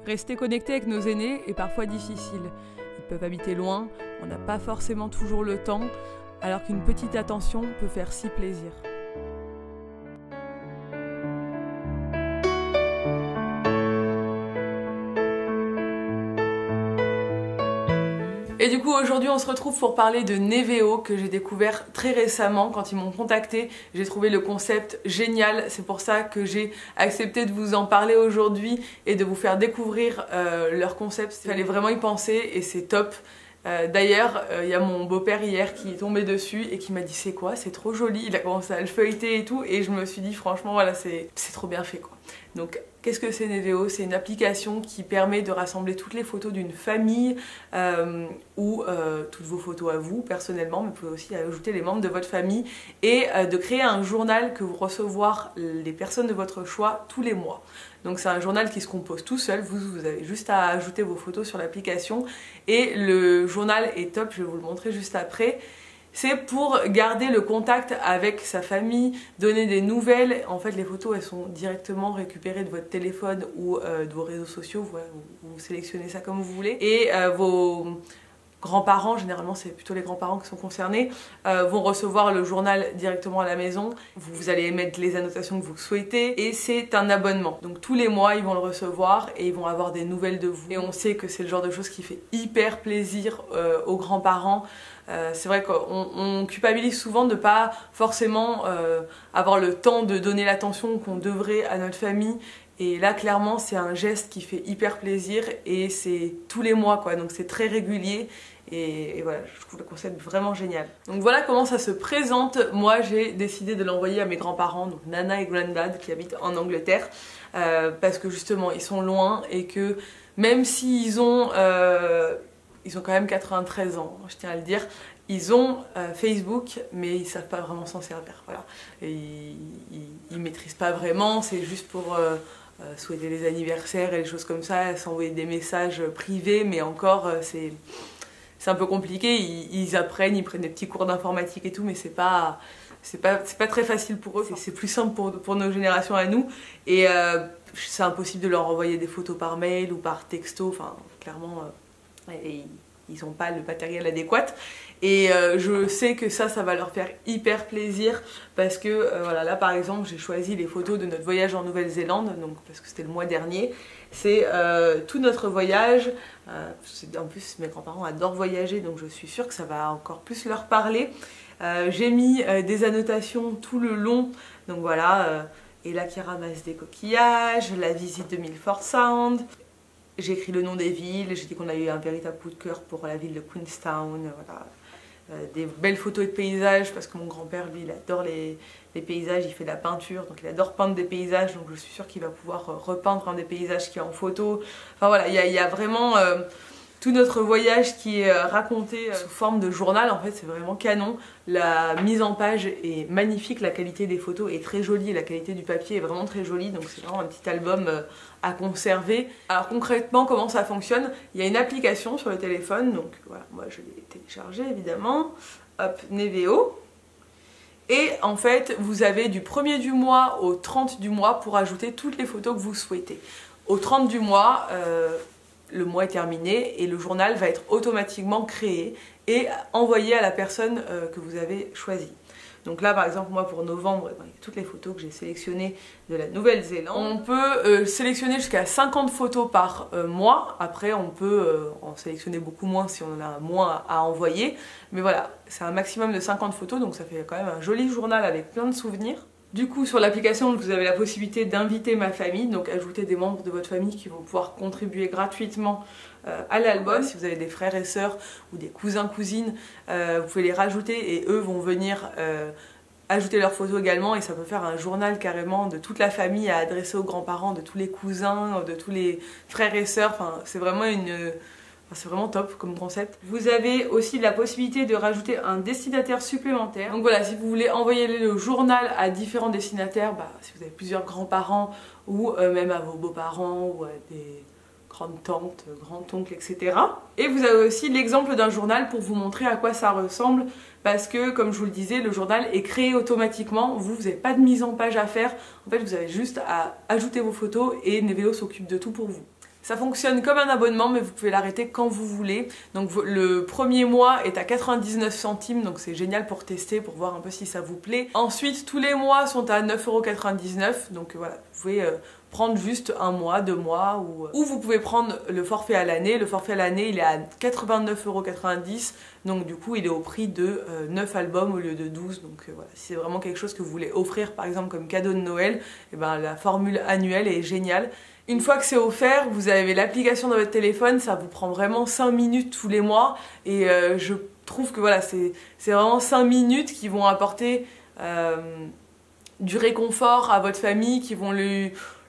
Rester connecté avec nos aînés est parfois difficile. Ils peuvent habiter loin, on n'a pas forcément toujours le temps, alors qu'une petite attention peut faire si plaisir. Et du coup aujourd'hui on se retrouve pour parler de Neveo que j'ai découvert très récemment quand ils m'ont contacté. J'ai trouvé le concept génial, c'est pour ça que j'ai accepté de vous en parler aujourd'hui et de vous faire découvrir leur concept. Il fallait vraiment y penser et c'est top. D'ailleurs, il y a mon beau-père hier qui est tombé dessus et qui m'a dit c'est quoi, c'est trop joli, il a commencé à le feuilleter et tout et je me suis dit franchement voilà c'est trop bien fait quoi. Donc qu'est-ce que c'est Neveo? C'est une application qui permet de rassembler toutes les photos d'une famille ou toutes vos photos à vous personnellement, mais vous pouvez aussi ajouter les membres de votre famille et de créer un journal que vous recevoir les personnes de votre choix tous les mois. Donc c'est un journal qui se compose tout seul, vous avez juste à ajouter vos photos sur l'application et le journal est top, je vais vous le montrer juste après. C'est pour garder le contact avec sa famille, donner des nouvelles. En fait, les photos, elles sont directement récupérées de votre téléphone ou de vos réseaux sociaux. Vous sélectionnez ça comme vous voulez. Et vos grands-parents, généralement c'est plutôt les grands-parents qui sont concernés, vont recevoir le journal directement à la maison. Vous allez mettre les annotations que vous souhaitez et c'est un abonnement. Donc tous les mois ils vont le recevoir et ils vont avoir des nouvelles de vous. Et on sait que c'est le genre de choses qui fait hyper plaisir aux grands-parents. C'est vrai qu'on culpabilise souvent de pas forcément avoir le temps de donner l'attention qu'on devrait à notre famille. Et là clairement c'est un geste qui fait hyper plaisir et c'est tous les mois quoi, donc c'est très régulier et voilà, je trouve le concept vraiment génial. Donc voilà comment ça se présente. Moi j'ai décidé de l'envoyer à mes grands-parents, donc Nana et Granddad qui habitent en Angleterre parce que justement ils sont loin et que même s'ils ont quand même 93 ans, je tiens à le dire. Ils ont Facebook, mais ils savent pas vraiment s'en servir. Voilà. Et ils maîtrisent pas vraiment, c'est juste pour souhaiter les anniversaires et les choses comme ça, s'envoyer des messages privés, mais encore c'est un peu compliqué. Ils apprennent, ils prennent des petits cours d'informatique et tout, mais c'est pas très facile pour eux. C'est plus simple pour nos générations à nous. Et c'est impossible de leur envoyer des photos par mail ou par texto. Enfin, clairement. Ils n'ont pas le matériel adéquat et je sais que ça va leur faire hyper plaisir parce que voilà, là par exemple j'ai choisi les photos de notre voyage en Nouvelle-Zélande, donc parce que c'était le mois dernier. C'est tout notre voyage, en plus mes grands-parents adorent voyager donc je suis sûre que ça va encore plus leur parler. J'ai mis des annotations tout le long, donc voilà, et là qui ramasse des coquillages, la visite de Milford Sound. J'ai écrit le nom des villes, j'ai dit qu'on a eu un véritable coup de cœur pour la ville de Queenstown, voilà. Des belles photos de paysages parce que mon grand-père lui il adore les paysages, il fait de la peinture donc il adore peindre des paysages donc je suis sûre qu'il va pouvoir repeindre un des paysages qu'il y a en photo. Enfin voilà, il y a vraiment tout notre voyage qui est raconté sous forme de journal, en fait c'est vraiment canon. La mise en page est magnifique, la qualité des photos est très jolie, la qualité du papier est vraiment très jolie, donc c'est vraiment un petit album à conserver. Alors concrètement comment ça fonctionne? Il y a une application sur le téléphone, donc voilà, moi je l'ai téléchargée évidemment, hop, Neveo. Et en fait vous avez du 1er du mois au 30 du mois pour ajouter toutes les photos que vous souhaitez. Au 30 du mois, le mois est terminé et le journal va être automatiquement créé et envoyé à la personne que vous avez choisie. Donc là par exemple moi pour novembre, il y a toutes les photos que j'ai sélectionnées de la Nouvelle-Zélande. On peut sélectionner jusqu'à 50 photos par mois, après on peut en sélectionner beaucoup moins si on en a moins à envoyer. Mais voilà, c'est un maximum de 50 photos donc ça fait quand même un joli journal avec plein de souvenirs. Du coup sur l'application vous avez la possibilité d'inviter ma famille, donc ajouter des membres de votre famille qui vont pouvoir contribuer gratuitement à l'album. Si vous avez des frères et sœurs ou des cousins cousines, vous pouvez les rajouter et eux vont venir ajouter leurs photos également et ça peut faire un journal carrément de toute la famille à adresser aux grands-parents, de tous les cousins, de tous les frères et sœurs. Enfin, c'est vraiment c'est vraiment top comme concept. Vous avez aussi la possibilité de rajouter un destinataire supplémentaire. Donc voilà, si vous voulez envoyer le journal à différents destinataires, si vous avez plusieurs grands-parents ou même à vos beaux-parents ou à des grandes tantes, grands-oncles, etc. Et vous avez aussi l'exemple d'un journal pour vous montrer à quoi ça ressemble parce que, comme je vous le disais, le journal est créé automatiquement. Vous n'avez pas de mise en page à faire. En fait, vous avez juste à ajouter vos photos et Neveo s'occupe de tout pour vous. Ça fonctionne comme un abonnement, mais vous pouvez l'arrêter quand vous voulez. Donc le premier mois est à 99 centimes, donc c'est génial pour tester, pour voir un peu si ça vous plaît. Ensuite, tous les mois sont à 9,99 €, donc voilà, vous pouvez prendre juste un mois, 2 mois, ou vous pouvez prendre le forfait à l'année. Le forfait à l'année, il est à 89,90 €, donc du coup il est au prix de 9 albums au lieu de 12. Donc voilà, si c'est vraiment quelque chose que vous voulez offrir par exemple comme cadeau de Noël, et ben la formule annuelle est géniale. Une fois que c'est offert, vous avez l'application dans votre téléphone, ça vous prend vraiment 5 minutes tous les mois, et je trouve que voilà, c'est vraiment 5 minutes qui vont apporter du réconfort à votre famille, qui vont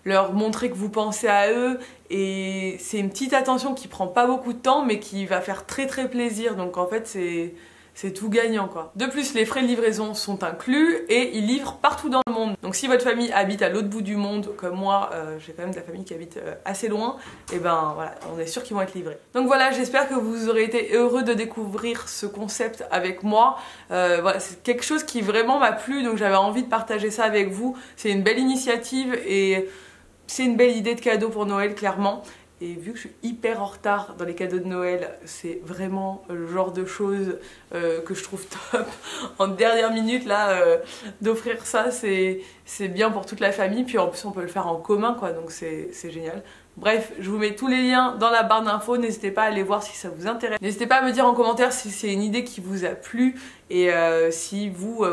leur montrer que vous pensez à eux, et c'est une petite attention qui prend pas beaucoup de temps mais qui va faire très plaisir, donc en fait c'est tout gagnant quoi. De plus, les frais de livraison sont inclus et ils livrent partout dans le monde. Donc si votre famille habite à l'autre bout du monde, comme moi, j'ai quand même de la famille qui habite assez loin, et ben voilà, on est sûr qu'ils vont être livrés. Donc voilà, j'espère que vous aurez été heureux de découvrir ce concept avec moi. Voilà, c'est quelque chose qui vraiment m'a plu, donc j'avais envie de partager ça avec vous. C'est une belle initiative et c'est une belle idée de cadeau pour Noël, clairement. Et vu que je suis hyper en retard dans les cadeaux de Noël, c'est vraiment le genre de choses que je trouve top. En dernière minute, là, d'offrir ça, c'est bien pour toute la famille. Puis en plus, on peut le faire en commun, quoi, donc c'est génial. Bref, je vous mets tous les liens dans la barre d'infos, n'hésitez pas à aller voir si ça vous intéresse. N'hésitez pas à me dire en commentaire si c'est une idée qui vous a plu et si vous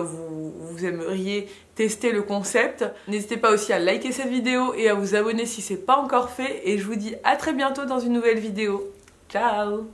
aimeriez tester le concept. N'hésitez pas aussi à liker cette vidéo et à vous abonner si c'est pas encore fait, et je vous dis à très bientôt dans une nouvelle vidéo. Ciao!